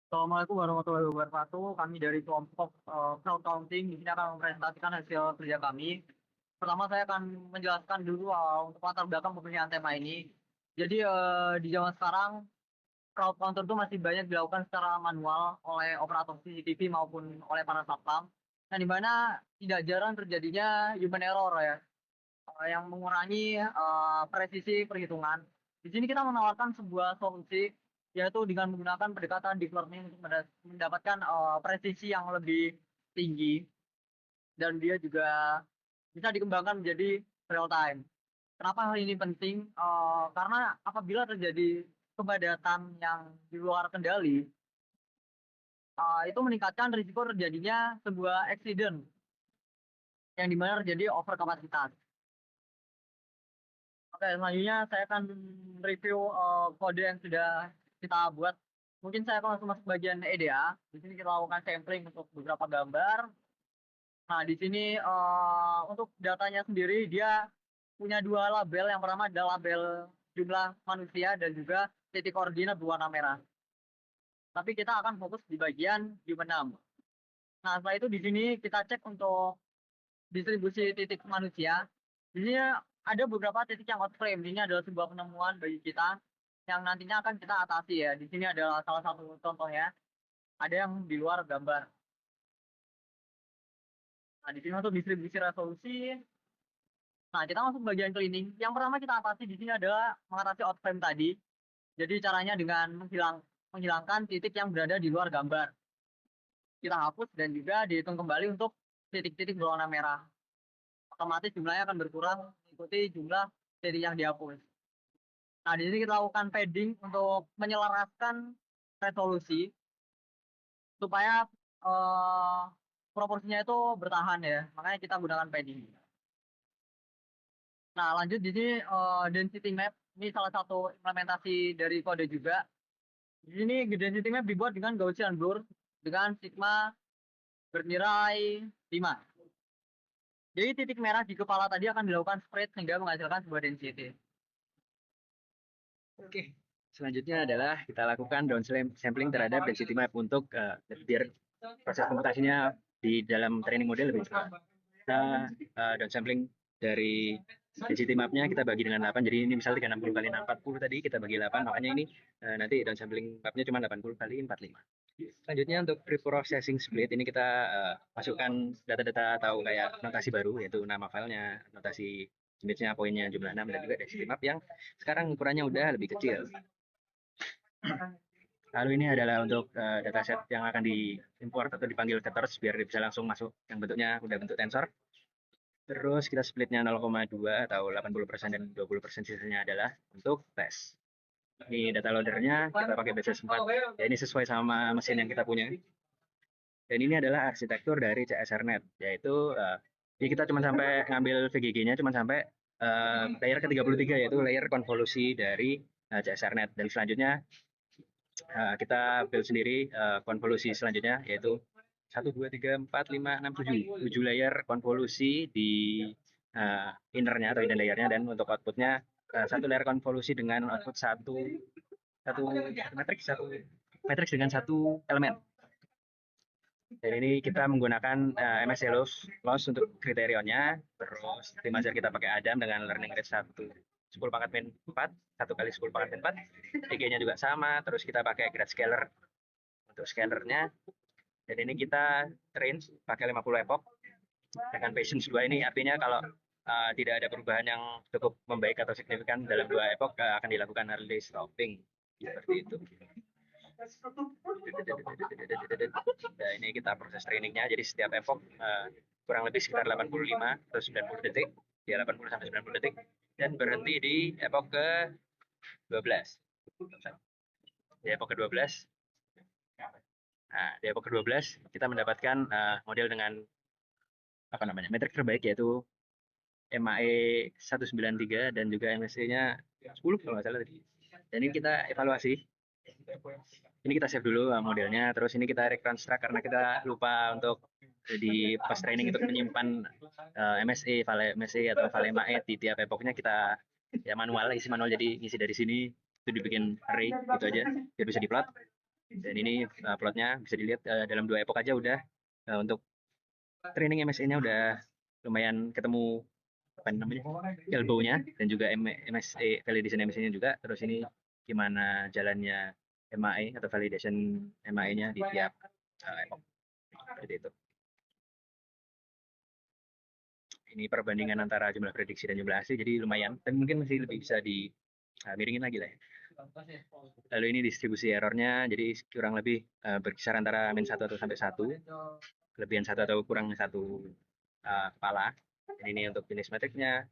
Assalamualaikum warahmatullahi wabarakatuh. Kami dari kelompok crowd counting di sini akan mempresentasikan hasil kerja kami. Pertama saya akan menjelaskan dulu untuk latar belakang pemilihan tema ini. Jadi di zaman sekarang crowd counter itu masih banyak dilakukan secara manual oleh operator CCTV maupun oleh para satpam. Nah, di mana tidak jarang terjadinya human error ya, yang mengurangi presisi perhitungan. Di sini kita menawarkan sebuah solusi, yaitu dengan menggunakan pendekatan deep learning untuk mendapatkan presisi yang lebih tinggi, dan dia juga bisa dikembangkan menjadi real time. Kenapa hal ini penting? Karena apabila terjadi kepadatan yang di luar kendali, itu meningkatkan risiko terjadinya sebuah accident yang dimana terjadi overkapasitas. Oke, selanjutnya saya akan review kode yang sudah kita buat. Mungkin saya akan langsung masuk bagian EDA. Di sini kita lakukan sampling untuk beberapa gambar. Nah, di sini untuk datanya sendiri dia punya dua label. Yang pertama adalah label jumlah manusia dan juga titik koordinat berwarna merah. Tapi kita akan fokus di bagian human number. Nah, setelah itu di sini kita cek untuk distribusi titik manusia. Di sini ada beberapa titik yang out frame. Ini adalah sebuah penemuan bagi kita yang nantinya akan kita atasi ya. Di sini adalah salah satu contohnya. Ada yang di luar gambar. Nah, di sini untuk distribusi resolusi. Nah, kita masuk bagian cleaning. Yang pertama kita atasi di sini adalah mengatasi out frame tadi. Jadi caranya dengan menghilangkan titik yang berada di luar gambar. Kita hapus dan juga dihitung kembali untuk titik-titik berwarna merah. Otomatis jumlahnya akan berkurang mengikuti jumlah titik yang dihapus. Nah, di sini kita lakukan padding untuk menyelaraskan resolusi supaya eh, proporsinya itu bertahan ya. Makanya kita gunakan padding. Nah, lanjut di sini density map. Ini salah satu implementasi dari kode juga. Di sini density map dibuat dengan Gaussian blur dengan sigma bernilai 5. Jadi titik merah di kepala tadi akan dilakukan spread sehingga menghasilkan sebuah density. Oke, selanjutnya adalah kita lakukan down sampling terhadap density map untuk biar proses komputasinya di dalam training model lebih cepat. Kita down sampling dari density mapnya kita bagi dengan 8, jadi ini misalnya 360 kali 640 tadi kita bagi 8, makanya ini nanti down sampling mapnya cuma 80 kali 45. Selanjutnya untuk pre-processing split ini kita masukkan data-data tahu kayak notasi baru yaitu nama filenya, notasi image-nya, poinnya, jumlah 6 dan juga density map yang sekarang ukurannya udah lebih kecil. Lalu ini adalah untuk dataset yang akan diimport atau dipanggil ke tors biar bisa langsung masuk yang bentuknya udah bentuk tensor. Terus kita splitnya 0,2 atau 80% dan 20% sisanya adalah untuk tes. Ini data loadernya kita pakai BCS4. Ya ini sesuai sama mesin yang kita punya. Dan ini adalah arsitektur dari CSRNet, yaitu ya kita cuma sampai ngambil VGG-nya cuma sampai layer ke-33 yaitu layer konvolusi dari CSRNet. Dan selanjutnya kita build sendiri konvolusi selanjutnya yaitu 1, 2, 3, 4, 5, 6, 7 layer konvolusi di innernya atau inner layernya, dan untuk outputnya satu layer konvolusi dengan output satu matrix dengan satu elemen. Dan ini kita menggunakan MSC loss untuk kriterionnya. Terus di Mazer kita pakai Adam dengan learning rate 10 pangkat min 4, 1 kali 10 pangkat min 4. IG-nya juga sama. Terus kita pakai grad scaler untuk scalernya. Dan ini kita train pakai 50 epoch dengan patience 2. Ini artinya kalau tidak ada perubahan yang cukup membaik atau signifikan dalam 2 epoch akan dilakukan early stopping. Seperti itu. Nah, ini kita proses trainingnya, jadi setiap epoch kurang lebih sekitar 85 atau 90 detik, ya 80 sampai 90 detik, dan berhenti di epoch ke 12. Di epoch ke 12, nah di epoch ke 12 kita mendapatkan model dengan apa namanya metrik terbaik yaitu MAE 193 dan juga MSC-nya 10 kalau nggak salah tadi. Dan ini kita evaluasi. Ini kita save dulu modelnya, terus ini kita reconstruct karena kita lupa untuk di pas training untuk menyimpan MSE, file MSE atau file MAE di tiap epochnya kita ya manual, isi manual, jadi ngisi dari sini itu dibikin array gitu aja biar bisa diplot. Dan ini plotnya bisa dilihat dalam 2 epoch aja udah untuk training MSE-nya udah lumayan ketemu apa namanya elbow-nya, dan juga MSE validation MSE-nya juga. Terus ini gimana jalannya MAE atau validation MAE-nya di tiap epoch, seperti itu. Ini perbandingan antara jumlah prediksi dan jumlah asli, jadi lumayan, tapi mungkin masih lebih bisa di miringin lagi lah ya. Lalu ini distribusi errornya, jadi kurang lebih berkisar antara min 1 atau sampai 1, kelebihan 1 atau kurang 1 kepala. Dan ini untuk jenis metriknya.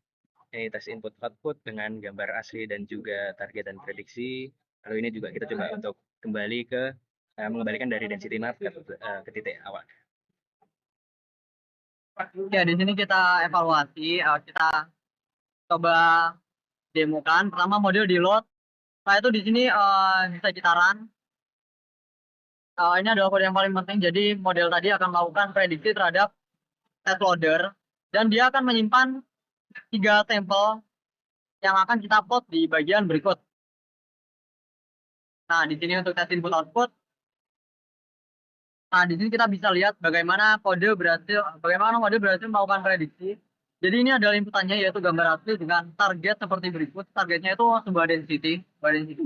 Ini tes input output dengan gambar asli dan juga target dan prediksi. Lalu ini juga kita coba untuk kembali ke mengembalikan dari density map ke titik awal. Ya, di sini kita evaluasi, kita coba demokan. Pertama model di load. Setelah itu di sini bisa ditaran. Ini adalah kode yang paling penting. Jadi model tadi akan melakukan prediksi terhadap test loader, dan dia akan menyimpan 3 sampel yang akan kita plot di bagian berikut. Nah, di sini untuk tes input output. Nah, di sini kita bisa lihat bagaimana model berhasil melakukan prediksi. Jadi ini adalah inputannya, yaitu gambar asli dengan target seperti berikut. Targetnya itu sebuah density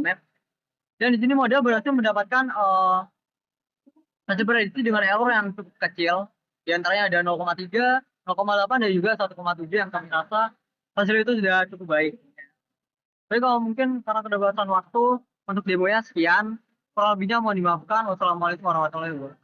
map. Dan di sini model berhasil mendapatkan hasil prediksi dengan error yang cukup kecil. Di antaranya ada 0,3, 0,8 dan juga 1,7 yang kami rasa hasil itu sudah cukup baik. Tapi kalau mungkin karena keterbatasan waktu untuk demonya sekian, kurang lebihnya mohon dimaafkan. Wassalamualaikum warahmatullahi wabarakatuh.